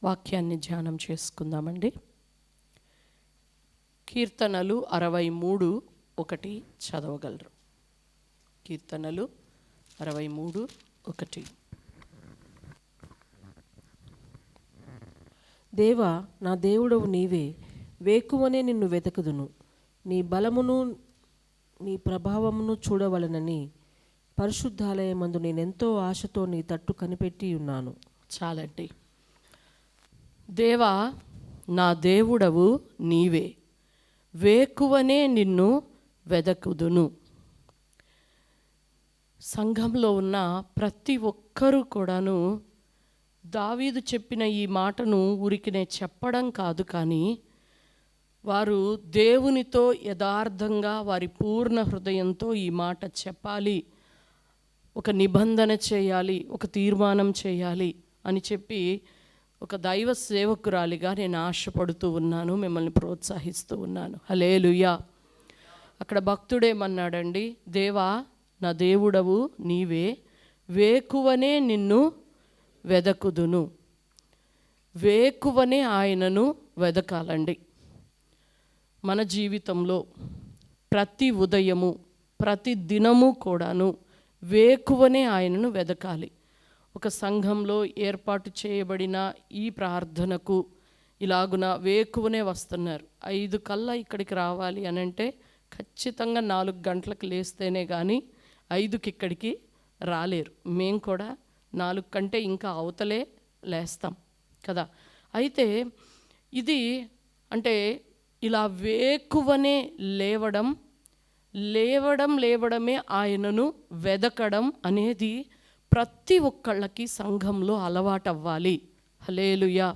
వాక్యాన్ని ధ్యానం చేసుకుందామండి. కీర్తనలు 63:1 చదవగలరు. కీర్తనలు 63:1. దేవా, నా దేవుడవు నీవే, వేకువనే నిన్ను వెతకుదును. నీ బలమును నీ ప్రభావమును చూడవలనని పరిశుద్ధాలయమందు నేనెంతో ఆశతో నీ తట్టు కనిపెట్టి ఉన్నాను. చాలండి. దేవా, నా దేవుడవు నీవే, వేకువనే నిన్ను వెదకుదును. సంఘంలో ఉన్న ప్రతి ఒక్కరూ కూడాను దావీదు చెప్పిన ఈ మాటను ఊరికినే చెప్పడం కాదు, కానీ వారు దేవునితో యథార్థంగా వారి పూర్ణ హృదయంతో ఈ మాట చెప్పాలి, ఒక నిబంధన చేయాలి, ఒక తీర్మానం చేయాలి అని చెప్పి ఒక దైవ సేవకురాలిగా నేను ఆశపడుతూ ఉన్నాను, మిమ్మల్ని ప్రోత్సహిస్తూ ఉన్నాను. హల్లెలూయా. అక్కడ భక్తుడేమన్నాడండి? దేవా, నా దేవుడవు నీవే, వేకువనే నిన్ను వెదకుదును. వేకువనే ఆయనను వెదకాలండి. మన జీవితంలో ప్రతి ఉదయము ప్రతి దినము కూడాను వేకువనే ఆయనను వెదకాలి. ఒక సంఘంలో ఏర్పాటు చేయబడిన ఈ ప్రార్థనకు ఇలాగున వేకువనే వస్తున్నారు. 5 కల్లా ఇక్కడికి రావాలి అని అంటే ఖచ్చితంగా 4 గంటలకు లేస్తేనే కానీ 5కి ఇక్కడికి రాలేరు. మేము కూడా 4 కంటే ఇంకా అవతలే లేస్తాం కదా. అయితే ఇది అంటే ఇలా వేకువనే లేవడమే ఆయనను వెదకడం అనేది ప్రతి ఒక్కళ్ళకి సంఘంలో అలవాటు అవ్వాలి. హల్లెలూయా.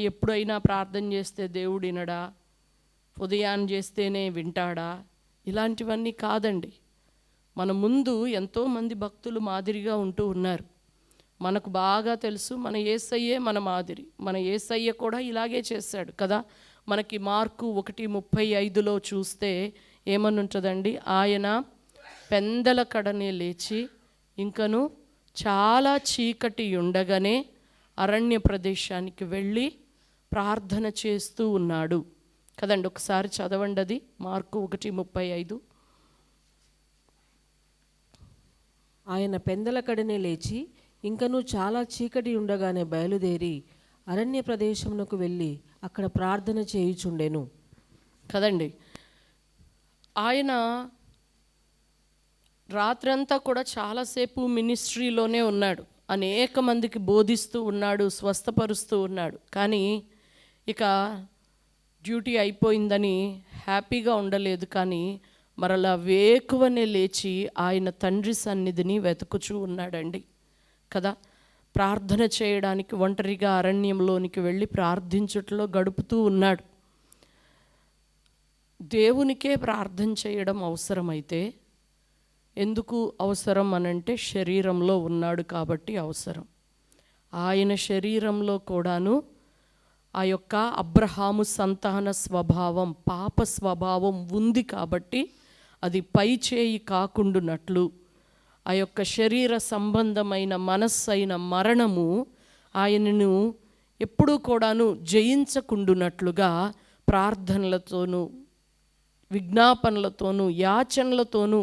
ఎప్పుడైనా ప్రార్థన చేస్తే దేవుడు వినడా, ఉదయాన్ని చేస్తేనే వింటాడా, ఇలాంటివన్నీ కాదండి. మన ముందు ఎంతోమంది భక్తులు మాదిరిగా ఉంటూ ఉన్నారు. మనకు బాగా తెలుసు మన యేసయ్యే మన మాదిరి. మన యేసయ్య కూడా ఇలాగే చేశాడు కదా. మనకి మార్కు 1:35 చూస్తే ఏమని ఉంటుందండి? ఆయన పెందల కడనే లేచి ఇంకను చాలా చీకటి ఉండగానే అరణ్య ప్రదేశానికి వెళ్ళి ప్రార్థన చేస్తూ ఉన్నాడు కదండి. ఒకసారి చదవండి అది, మార్కు 1:35. ఆయన పెందల కడనే లేచి ఇంకనూ చాలా చీకటి ఉండగానే బయలుదేరి అరణ్య ప్రదేశమునకు వెళ్ళి అక్కడ ప్రార్థన చేయుచుండెను కదండి. ఆయన రాత్రంతా కూడా చాలాసేపు మినిస్ట్రీలోనే ఉన్నాడు, అనేక మందికి బోధిస్తూ ఉన్నాడు, స్వస్థపరుస్తూ ఉన్నాడు. కానీ ఇక డ్యూటీ అయిపోయిందని హ్యాపీగా ఉండలేదు. కానీ మరలా వేకువనే లేచి ఆయన తండ్రి సన్నిధిని వెతుకుచూ ఉన్నాడండి కదా. ప్రార్థన చేయడానికి ఒంటరిగా అరణ్యంలోనికి వెళ్ళి ప్రార్థించుటలో గడుపుతూ ఉన్నాడు. దేవునికే ప్రార్థన చేయడం అవసరమైతే ఎందుకు అవసరం అనంటే శరీరంలో ఉన్నాడు కాబట్టి అవసరం. ఆయన శరీరంలో కూడాను ఆ యొక్క అబ్రహాము సంతాన స్వభావం, పాప స్వభావం ఉంది కాబట్టి అది పై చేయి కాకుండునట్లు ఆ యొక్క శరీర సంబంధమైన మనస్సైన మరణము ఆయనను ఎప్పుడూ కూడాను జయించకుండునట్లుగా ప్రార్థనలతోనూ విజ్ఞాపనలతోనూ యాచనలతోనూ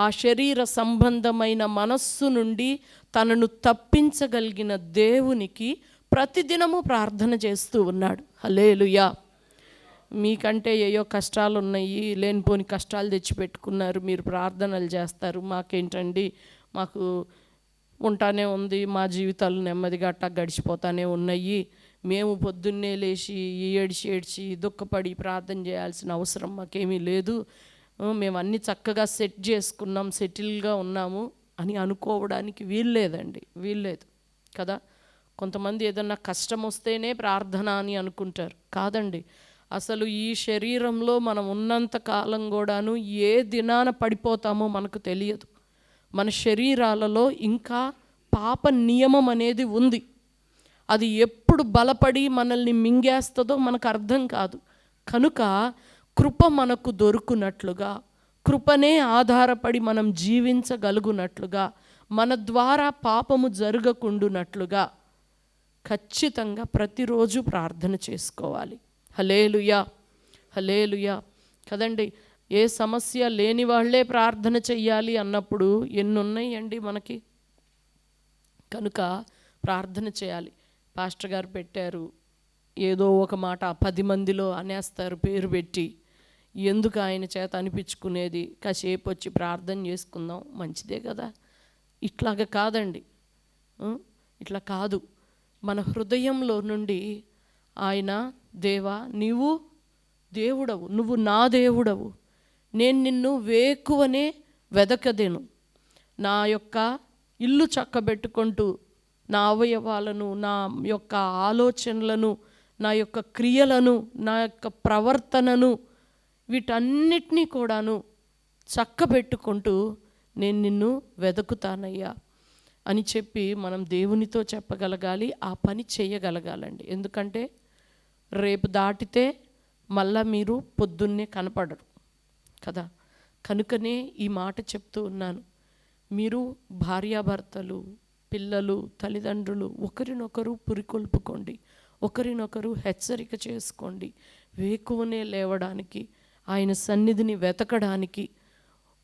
ఆ శరీర సంబంధమైన మనస్సు నుండి తనను తప్పించగలిగిన దేవునికి ప్రతిదినము ప్రార్థన చేస్తూ ఉన్నాడు. హల్లెలూయా. మీకంటే ఏయో కష్టాలు ఉన్నాయి, లేనిపోని కష్టాలు తెచ్చిపెట్టుకున్నారు, మీరు ప్రార్థనలు చేస్తారు. మాకేంటండి, మాకు ఉంటానే ఉంది, మా జీవితాలు నెమ్మదిగా అట్టా గడిచిపోతానే ఉన్నాయి, మేము పొద్దున్నే లేచి ఏడ్చి దుఃఖపడి ప్రార్థన చేయాల్సిన అవసరం మాకేమీ లేదు, మేము అన్నీ చక్కగా సెట్ చేసుకున్నాం, సెటిల్గా ఉన్నాము అని అనుకోవడానికి వీల్లేదు కదా. కొంతమంది ఏదన్నా కష్టం వస్తేనే ప్రార్థన అని అనుకుంటారు. కాదండి, అసలు ఈ శరీరంలో మనం ఉన్నంత కాలం కూడాను ఏ దినాన పడిపోతామో మనకు తెలియదు. మన శరీరాలలో ఇంకా పాప నియమం అనేది ఉంది. అది ఎప్పుడు బలపడి మనల్ని మింగేస్తుందో మనకు అర్థం కాదు. కనుక కృప మనకు దొరుకునట్లుగా, కృపనే ఆధారపడి మనం జీవించగలుగునట్లుగా, మన ద్వారా పాపము జరగకుండునట్లుగా ఖచ్చితంగా ప్రతిరోజు ప్రార్థన చేసుకోవాలి. హల్లెలూయా, హల్లెలూయా. కదండి, ఏ సమస్య లేని వాళ్ళే ప్రార్థన చెయ్యాలి అన్నప్పుడు ఎన్ని ఉన్నాయండి మనకి. కనుక ప్రార్థన చేయాలి. పాస్టర్ గారు పెట్టారు, ఏదో ఒక మాట 10 మందిలో అనేస్తారు పేరు పెట్టి. ఎందుకు ఆయన చేత అనిపించుకునేది, కాసేపు వచ్చి ప్రార్థన చేసుకుందాం, మంచిదే కదా. ఇట్లాగ కాదండి, ఇట్లా కాదు. మన హృదయంలో నుండి ఆయన, దేవా నీవు దేవుడవు, నువ్వు నా దేవుడవు, నేను నిన్ను వేకువనే వెదకదెను, నా యొక్క ఇల్లు చక్కబెట్టుకుంటూ నా అవయవాలను, నా యొక్క ఆలోచనలను, నా యొక్క క్రియలను, నా యొక్క ప్రవర్తనను, వీటన్నిటినీ కూడాను చక్కబెట్టుకుంటూ నేను నిన్ను వెతుకుతానయ్యా అని చెప్పి మనం దేవునితో చెప్పగలగాలి, ఆ పని చేయగలగాలండి. ఎందుకంటే రేపు దాటితే మళ్ళా మీరు పొద్దున్నే కనపడరు కదా. కనుకనే ఈ మాట చెప్తూ ఉన్నాను. మీరు భార్యాభర్తలు, పిల్లలు, తల్లిదండ్రులు ఒకరినొకరు పురికొల్పుకోండి, ఒకరినొకరు హెచ్చరిక చేసుకోండి. వేకువనే లేవడానికి, ఆయన సన్నిధిని వెతకడానికి,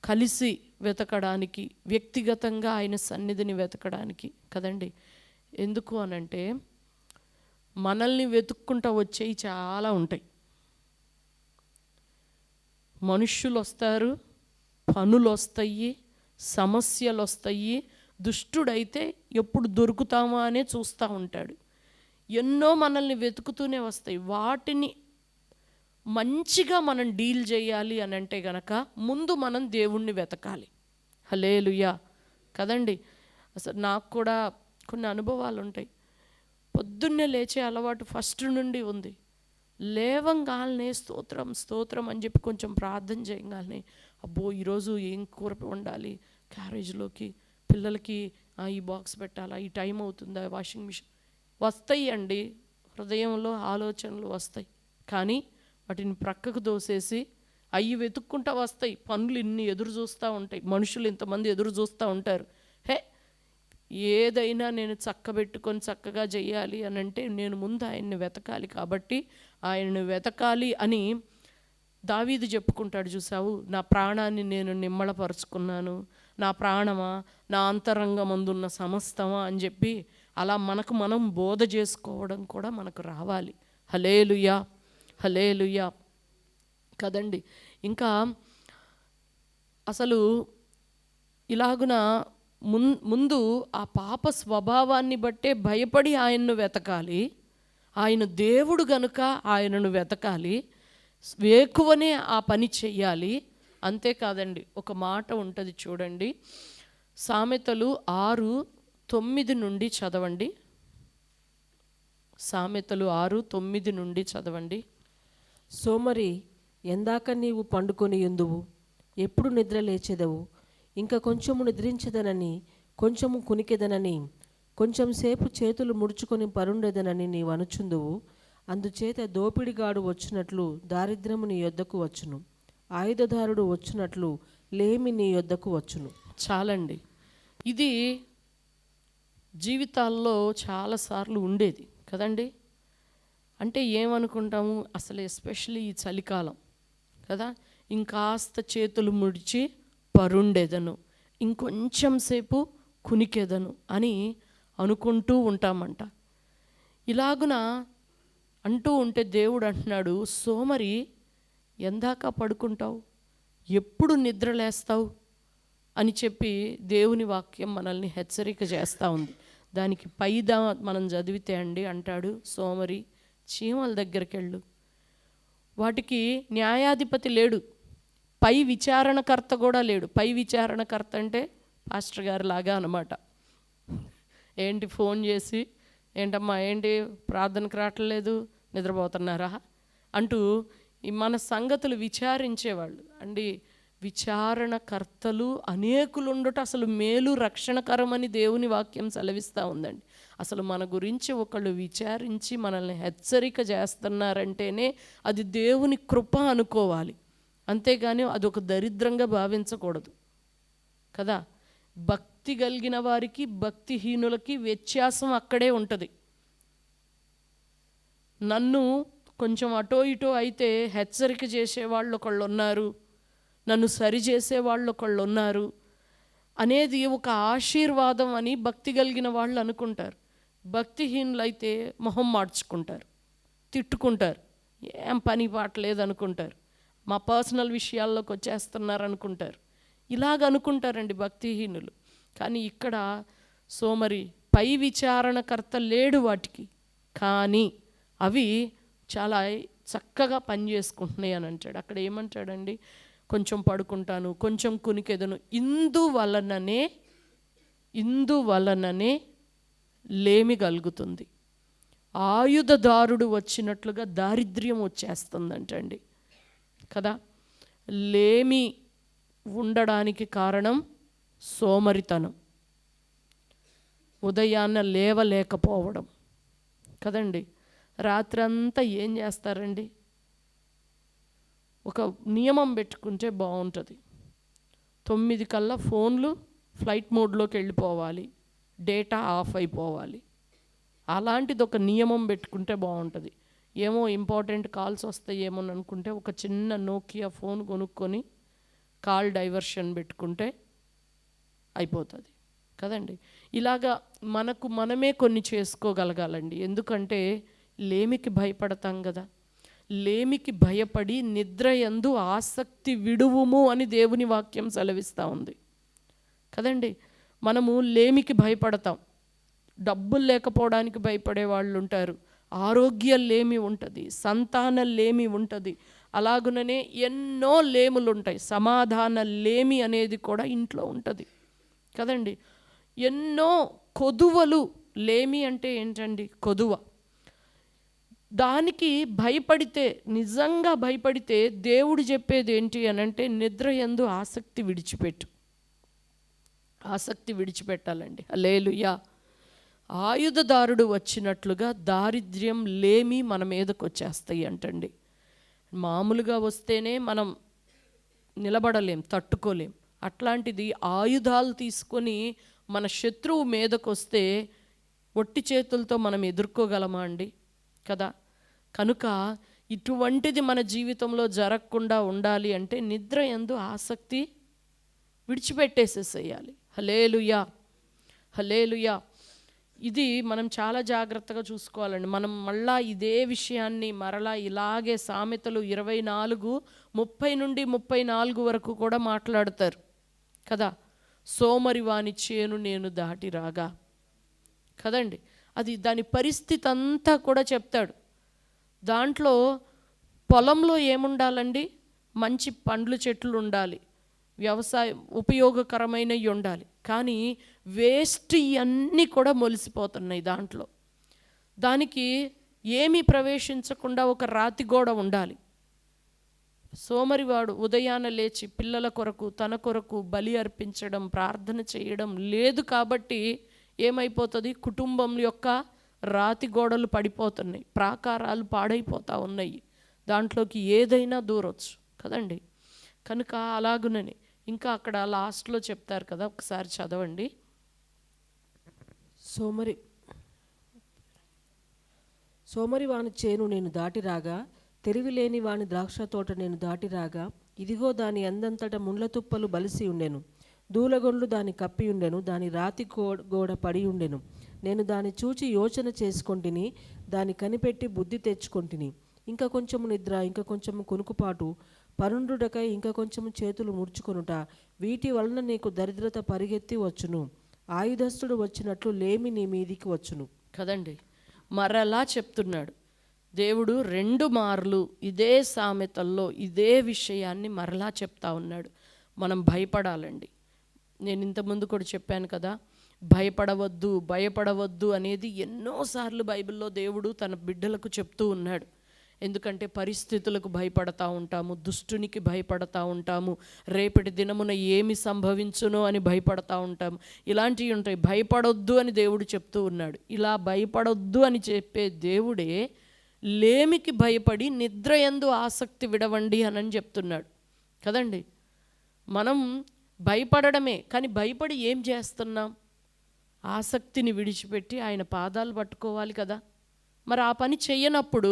కలిసి వెతకడానికి, వ్యక్తిగతంగా ఆయన సన్నిధిని వెతకడానికి కదండి. ఎందుకు అనంటే మనల్ని వెతుక్కుంటూ వచ్చేవి చాలా ఉంటాయి. మనుష్యులు వస్తారు, పనులు వస్తాయి, సమస్యలు వస్తాయి. దుష్టుడైతే ఎప్పుడు దొరుకుతామా అనే చూస్తూ ఉంటాడు. ఎన్నో మనల్ని వెతుకుతూనే వస్తాయి. వాటిని మంచిగా మనం డీల్ చేయాలి అని అంటే గనక ముందు మనం దేవుణ్ణి వెతకాలి. హల్లెలూయా కదండి. అసలు నాకు కూడా కొన్ని అనుభవాలు ఉంటాయి. పొద్దున్నే లేచే అలవాటు ఫస్ట్ నుండి ఉంది. లేవంగానే స్తోత్రం స్తోత్రం అని చెప్పి కొంచెం ప్రార్థన చేయగానే, అబ్బో ఈరోజు ఏం కూర వండాలి, క్యారేజ్లోకి పిల్లలకి ఈ బాక్స్ పెట్టాలా, ఈ టైం అవుతుందా, వాషింగ్ మిషన్ వస్తాయి అండి. హృదయంలో ఆలోచనలు వస్తాయి, కానీ వాటిని ప్రక్కకు దోసేసి అవి వెతుక్కుంటూ వస్తాయి. పనులు ఇన్ని ఎదురు చూస్తూ ఉంటాయి, మనుషులు ఇంతమంది ఎదురు చూస్తూ ఉంటారు. ఏదైనా నేను చక్కబెట్టుకొని చక్కగా చెయ్యాలి అని అంటే నేను ముందు ఆయన్ని వెతకాలి. కాబట్టి ఆయన్ని వెతకాలి అని దావీదు చెప్పుకుంటాడు, చూసావు, నా ప్రాణాన్ని నేను నిమ్మళపరుచుకున్నాను, నా ప్రాణమా, నా అంతరంగమందున్న సమస్తమా అని చెప్పి అలా మనకు మనం బోధ చేసుకోవడం కూడా మనకు రావాలి. హల్లెలూయా, హల్లెలూయా కదండి. ఇంకా అసలు ఇలాగున ముందు ఆ పాప స్వభావాన్ని బట్టే భయపడి ఆయన్ను వెతకాలి. ఆయన దేవుడు గనుక ఆయనను వెతకాలి, వేకువనే ఆ పని చెయ్యాలి. అంతేకాదండి, ఒక మాట ఉంటుంది చూడండి, సామెతలు 6:9 నుండి చదవండి. సామెతలు 6:9 నుండి చదవండి. సోమరి, ఎందాక నీవు పండుకొని ఎందువు, ఎప్పుడు నిద్ర లేచెదవు? ఇంకా కొంచెము నిద్రించదనని, కొంచెము కునికెదనని, కొంచెం సేపు చేతులు ముడుచుకొని పరుండెదనని నీవు అనుచుందువు. అందుచేత దోపిడిగాడు వచ్చినట్లు దారిద్ర్యము నీ యొద్దకు వచ్చును, ఆయుధదారుడు వచ్చినట్లు లేమి నీ యొద్దకు వచ్చును. చాలండి, ఇది జీవితాల్లో చాలాసార్లు ఉండేది కదండి. అంటే ఏమనుకుంటాము, అసలు ఎస్పెషల్లీ ఈ చలికాలం కదా, ఇంకాస్త చేతులు ముడిచి పరుండేదను, ఇంకొంచెం సేపు కునికెదను అని అనుకుంటూ ఉంటామంట. ఇలాగున అంటూ ఉంటే దేవుడు అంటున్నాడు, సోమరి ఎందాక పడుకుంటావు, ఎప్పుడు నిద్రలేస్తావు అని చెప్పి దేవుని వాక్యం మనల్ని హెచ్చరిక చేస్తూ ఉంది. దానికి పైదా మనం చదివితే అండి అంటాడు, సోమరి చీమల దగ్గరికి వెళ్ళు, వాటికి న్యాయాధిపతి లేడు, పై విచారణకర్త కూడా లేడు. పై విచారణకర్త అంటే పాస్టర్ గారు లాగా అనమాట. ఏంటి ఫోన్ చేసి, ఏంటమ్మా ఏంటి ప్రార్థనకు రావట్లేదు, నిద్రపోతున్నారా అంటూ మన సంగతులు విచారించేవాళ్ళు అండి. విచారణకర్తలు అనేకులు ఉండట అసలు మేలు రక్షణకరమని దేవుని వాక్యం సెలవిస్తూ ఉందండి. అసలు మన గురించి ఒకళ్ళు విచారించి మనల్ని హెచ్చరిక చేస్తున్నారంటేనే అది దేవుని కృప అనుకోవాలి, అంతేగాని అదొక దరిద్రంగా భావించకూడదు కదా. భక్తి కలిగిన వారికి భక్తిహీనులకి వ్యత్యాసం అక్కడే ఉంటుంది. నన్ను కొంచెం అటో ఇటో అయితే హెచ్చరిక చేసేవాళ్ళు ఒకళ్ళు ఉన్నారు, నన్ను సరిచేసేవాళ్ళు ఒకళ్ళు ఉన్నారు అనేది ఒక ఆశీర్వాదం అని భక్తి కలిగిన వాళ్ళు అనుకుంటారు. భక్తిహీనులైతే మొహం మార్చుకుంటారు, తిట్టుకుంటారు, ఏం పని పాట లేదనుకుంటారు, మా పర్సనల్ విషయాల్లోకి వచ్చేస్తున్నారు అనుకుంటారు. ఇలాగ అనుకుంటారండి భక్తిహీనులు. కానీ ఇక్కడ సోమరి పై విచారణకర్త లేడు వాటికి, కానీ అవి చాలా చక్కగా పనిచేసుకుంటున్నాయి అని అంటాడు. అక్కడ ఏమంటాడండి, కొంచెం పడుకుంటాను, కొంచెం కునికెదను, ఇందువలననే లేమి కలుగుతుంది. ఆయుధదారుడు వచ్చినట్లుగా దారిద్ర్యం వచ్చేస్తుందంటండి కదా. లేమి ఉండడానికి కారణం సోమరితనం, ఉదయాన్న లేవలేకపోవడం కదండి. రాత్రంతా ఏం చేస్తారండి? ఒక నియమం పెట్టుకుంటే బాగుంటుంది. 9 కల్లా ఫోన్లు ఫ్లైట్ మోడ్లోకి వెళ్ళిపోవాలి, డేటా ఆఫ్ అయిపోవాలి. అలాంటిది ఒక నియమం పెట్టుకుంటే బాగుంటుంది. ఏమో ఇంపార్టెంట్ కాల్స్ వస్తాయేమో అనుకుంటే ఒక చిన్న నోకియా ఫోన్ కొనుక్కొని కాల్ డైవర్షన్ పెట్టుకుంటే అయిపోతుంది కదండి. ఇలాగా మనకు మనమే కొన్ని చేసుకోగలగాలండి. ఎందుకంటే లేమికి భయపడతాం కదా. లేమికి భయపడి నిద్రయందు ఆసక్తి విడువుము అని దేవుని వాక్యం సెలవిస్తూ ఉంది కదండి. మనము లేమికి భయపడతాం, డబ్బులు లేకపోవడానికి భయపడే వాళ్ళు ఉంటారు, ఆరోగ్య లేమి ఉంటుంది, సంతాన లేమి ఉంటుంది, అలాగుననే ఎన్నో లేములు ఉంటాయి. సమాధాన లేమి అనేది కూడా ఇంట్లో ఉంటుంది కదండి. ఎన్నో కొదువలు, లేమి అంటే ఏంటండి? కొదువ. దానికి భయపడితే, నిజంగా భయపడితే దేవుడు చెప్పేది ఏంటి అని అంటే, నిద్రయందు ఆసక్తి విడిచిపెట్టు. ఆసక్తి విడిచిపెట్టాలండి. హల్లెలూయా. ఆయుధదారుడు వచ్చినట్లుగా దారిద్ర్యం, లేమి మన మీదకు వచ్చేస్తాయి అంటండి. మామూలుగా వస్తేనే మనం నిలబడలేం, తట్టుకోలేం. అట్లాంటిది ఆయుధాలు తీసుకొని మన శత్రువు మీదకు వస్తే ఒట్టి చేతులతో మనం ఎదుర్కోగలమా అండి? కదా. కనుక ఇటువంటిది మన జీవితంలో జరగకుండా ఉండాలి అంటే నిద్రయందు ఆసక్తి విడిచిపెట్టేసేసేయాలి. హల్లెలూయా, హల్లెలూయా. ఇది మనం చాలా జాగ్రత్తగా చూసుకోవాలండి. మనం మళ్ళా ఇదే విషయాన్ని మరలా ఇలాగే సామెతలు 24:30 నుండి 34 వరకు కూడా మాట్లాడతారు కదా. సోమరి వాని చేను నేను దాటి రాగా కదండి. అది దాని పరిస్థితి అంతా కూడా చెప్తాడు. దాంట్లో పొలంలో ఏముండాలండి? మంచి పండ్ల చెట్లు ఉండాలి, వ్యవసాయం ఉపయోగకరమైనవి ఉండాలి. కానీ వేస్ట్ ఇవన్నీ కూడా మొలిసిపోతున్నాయి దాంట్లో. దానికి ఏమీ ప్రవేశించకుండా ఒక రాతి గోడ ఉండాలి. సోమరివాడు ఉదయాన లేచి పిల్లల కొరకు, తన కొరకు బలి అర్పించడం, ప్రార్థన చేయడం లేదు కాబట్టి ఏమైపోతుంది? కుటుంబం యొక్క రాతి గోడలు పడిపోతున్నాయి, ప్రాకారాలు పాడైపోతూ ఉన్నాయి, దాంట్లోకి ఏదైనా దూరొచ్చు కదండి. కనుక అలాగునని ఇంకా అక్కడ లాస్ట్లో చెప్తారు కదా, ఒకసారి చదవండి. సోమరి వాని చేను నేను దాటి రాగా, తెరివిలేని వాని ద్రాక్ష తోట నేను దాటి రాగా, ఇదిగో దాని అందంతట ముండ్ల తుప్పలు బలిసి ఉండెను, దూలగొండ్లు దాని కప్పి ఉండెను, దాని రాతి గోడ పడి ఉండెను. నేను దాన్ని చూచి యోచన చేసుకొంటిని, దాన్ని కనిపెట్టి బుద్ధి తెచ్చుకొంటిని. ఇంకా కొంచెము నిద్ర, ఇంకా కొంచెము కొనుకుపాటు, పరుండుటకై ఇంకా కొంచెము చేతులు ముడుచుకొనుట, వీటి వలన నీకు దరిద్రత పరిగెత్తి వచ్చును, ఆయుధస్తుడు వచ్చినట్లు లేమి నీ మీదికి వచ్చును కదండి. మరలా చెప్తున్నాడు దేవుడు 2 మార్లు ఇదే సామెతల్లో ఇదే విషయాన్ని మరలా చెప్తా ఉన్నాడు. మనం భయపడాలండి. నేను ఇంతకుముందు కూడా చెప్పాను కదా, భయపడవద్దు అనేది ఎన్నోసార్లు బైబిల్లో దేవుడు తన బిడ్డలకు చెప్తూ ఉన్నాడు. ఎందుకంటే పరిస్థితులకు భయపడతా ఉంటాము, దుష్టునికి భయపడతా ఉంటాము, రేపటి దినమున ఏమి సంభవించునో అని భయపడతా ఉంటాము. ఇలాంటివి ఉంటాయి. భయపడొద్దు అని దేవుడు చెప్తూ ఉన్నాడు. ఇలా భయపడొద్దు అని చెప్పే దేవుడే లేమికి భయపడి నిద్రయందు ఆసక్తి విడవండి అని చెప్తున్నాడు కదండి. మనం భయపడడమే, కానీ భయపడి ఏం చేస్తున్నాం? ఆసక్తిని విడిచిపెట్టి ఆయన పాదాలు పట్టుకోవాలి కదా. మరి ఆ పని చెయ్యనప్పుడు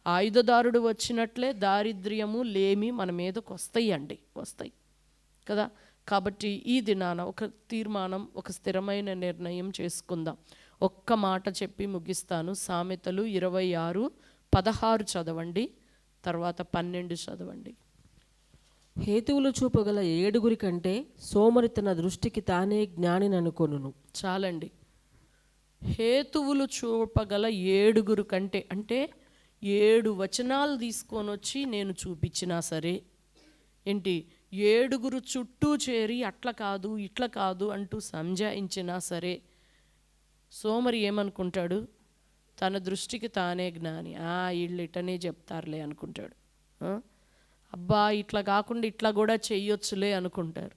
ఆయుధదారుడు వచ్చినట్లే దారిద్ర్యము లేమి మన మీదకు వస్తాయి కదా. కాబట్టి ఈ దినాన ఒక తీర్మానం, ఒక స్థిరమైన నిర్ణయం చేసుకుందాం. ఒక్క మాట చెప్పి ముగిస్తాను. సామెతలు 26:16 చదవండి, తర్వాత 12 చదవండి. హేతువులు చూపగల 7 కంటే సోమరి తన దృష్టికి తానే జ్ఞానిని అనుకొనును. చాలండి. హేతువులు చూపగల 7 కంటే, అంటే 7 వచనాలు తీసుకొని వచ్చి నేను చూపించినా సరే, ఏంటి 7 చుట్టూ చేరి అట్లా కాదు ఇట్లా కాదు అంటూ సంజాయించినా సరే, సోమరి ఏమనుకుంటాడు? తన దృష్టికి తానే జ్ఞాని. వీళ్ళు ఇటనే చెప్తారులే అనుకుంటాడు. అబ్బా ఇట్లా కాకుండా ఇట్లా కూడా చెయ్యొచ్చులే అనుకుంటారు.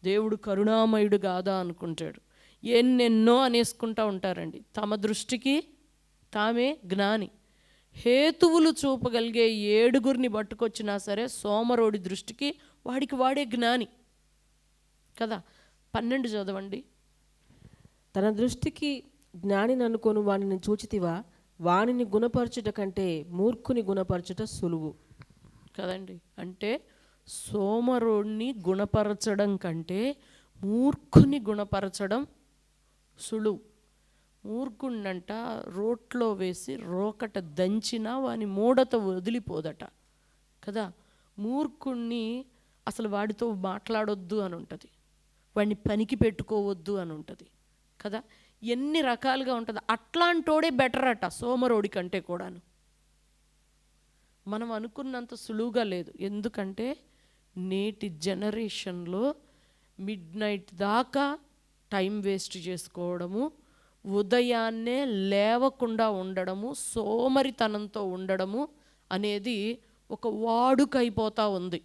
దేవుడు కరుణామయుడు కాదా అనుకుంటాడు. ఎన్నెన్నో అనేసుకుంటూ ఉంటారండి. తమ దృష్టికి తామే జ్ఞాని. హేతువులు చూపగలిగే 7 పట్టుకొచ్చినా సరే సోమరోడి దృష్టికి వాడే జ్ఞాని కదా. 12 చదవండి. తన దృష్టికి జ్ఞానిని అనుకొను వానిని చూచితివా, వానిని గుణపరచుట కంటే మూర్ఖుని గుణపరచుట సులువు కదండి. అంటే సోమరోడిని గుణపరచడం కంటే మూర్ఖుని గుణపరచడం సులువు. మూర్ఖుణ్ణంట రోట్లో వేసి రోకట దంచినా వాని మూడత వదిలిపోదట కదా. మూర్ఖుణ్ణి అసలు వాడితో మాట్లాడొద్దు అని ఉంటుంది, వాడిని పనికి పెట్టుకోవద్దు అని ఉంటుంది కదా. ఎన్ని రకాలుగా ఉంటుంది. అట్లాంటోడే బెటర్ అట సోమరోడి కంటే కూడాను. మనం అనుకున్నంత సులువుగా లేదు. ఎందుకంటే నేటి జనరేషన్లో మిడ్నైట్ దాకా టైం వేస్ట్ చేసుకోవడము, ఉదయాన్నే లేవకుండా ఉండడము, సోమరితనంతో ఉండడము అనేది ఒక వాడుకైపోతూ ఉంది.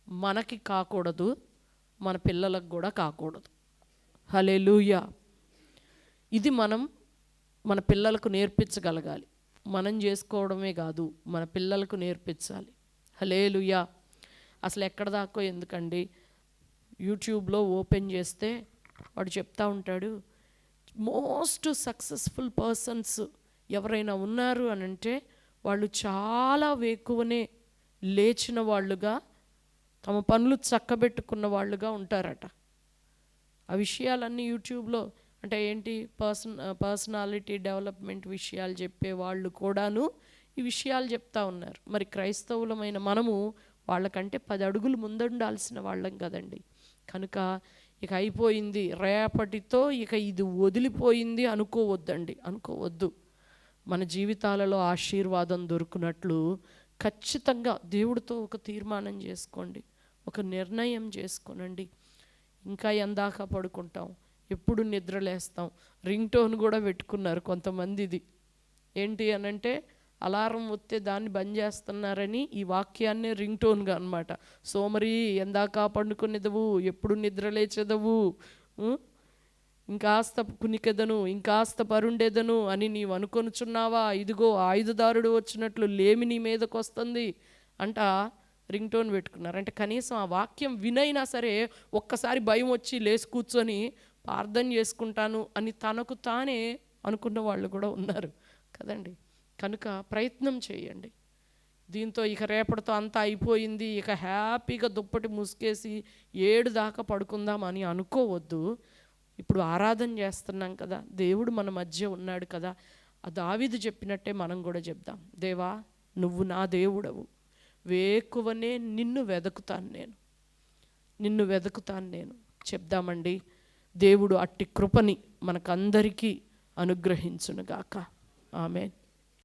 మనకి కాకూడదు, మన పిల్లలకు కూడా కాకూడదు. హల్లెలూయా. ఇది మనం మన పిల్లలకు నేర్పించగలగాలి. మనం చేసుకోవడమే కాదు, మన పిల్లలకు నేర్పించాలి. హల్లెలూయా. అసలు ఎక్కడ దాకో ఎందుకండి, యూట్యూబ్లో ఓపెన్ చేస్తే వాడు చెప్తా ఉంటాడు, మోస్ట్ సక్సెస్ఫుల్ పర్సన్స్ ఎవరైనా ఉన్నారు అని అంటే వాళ్ళు చాలా వేకువనే లేచిన వాళ్ళుగా, తమ పనులు చక్కబెట్టుకున్న వాళ్ళుగా ఉంటారట. ఆ విషయాలన్నీ యూట్యూబ్లో, అంటే ఏంటి, పర్సనాలిటీ డెవలప్మెంట్ విషయాలు చెప్పే వాళ్ళు కూడాను ఈ విషయాలు చెప్తా ఉన్నారు. మరి క్రైస్తవులమైన మనము వాళ్ళకంటే 10 అడుగులు ముందుండాల్సిన వాళ్ళం కదండి. కనుక ఇక అయిపోయింది, రేపటితో ఇక ఇది వదిలిపోయింది అనుకోవద్దు. మన జీవితాలలో ఆశీర్వాదం దొరుకునట్లు ఖచ్చితంగా దేవుడితో ఒక తీర్మానం చేసుకోండి, ఒక నిర్ణయం చేసుకోనండి. ఇంకా ఎందాక పడుకుంటాం, ఎప్పుడు నిద్రలేస్తాం. రింగ్ టోన్ కూడా పెట్టుకున్నారు కొంతమందిది. ఏంటి అనంటే అలారం వస్తే దాన్ని బంద్ చేస్తున్నారని ఈ వాక్యాన్ని రింగ్ టోన్గా అనమాట. సోమరి ఎందాక పండుకునేదవు, ఎప్పుడు నిద్రలేచేదవు, ఇంకాస్త కునికెదను, ఇంకాస్త పరుండేదను అని నీవు అనుకొనుచున్నావా, ఇదిగో ఆయుధదారుడు వచ్చినట్లు లేమి నీ మీదకు వస్తుంది అంట రింగ్ టోన్ పెట్టుకున్నారు. అంటే కనీసం ఆ వాక్యం వినైనా సరే ఒక్కసారి భయం వచ్చి లేచి కూర్చొని ప్రార్థన చేసుకుంటాను అని తనకు తానే అనుకున్న వాళ్ళు కూడా ఉన్నారు కదండి. కనుక ప్రయత్నం చేయండి. దీంతో ఇక రేపటితో అంతా అయిపోయింది, ఇక హ్యాపీగా దుప్పటి ముసుకేసి 7 దాకా పడుకుందాం అని అనుకోవద్దు. ఇప్పుడు ఆరాధన చేస్తున్నాం కదా, దేవుడు మన మధ్య ఉన్నాడు కదా. ఆ దావీదు చెప్పినట్టే మనం కూడా చెప్దాం, దేవా నువ్వు నా దేవుడవు, వేకువనే నిన్ను వెతుకుతాను నేను చెప్దామండి. దేవుడు అట్టి కృపని మనకందరికీ అనుగ్రహించునుగాక. ఆమేన్.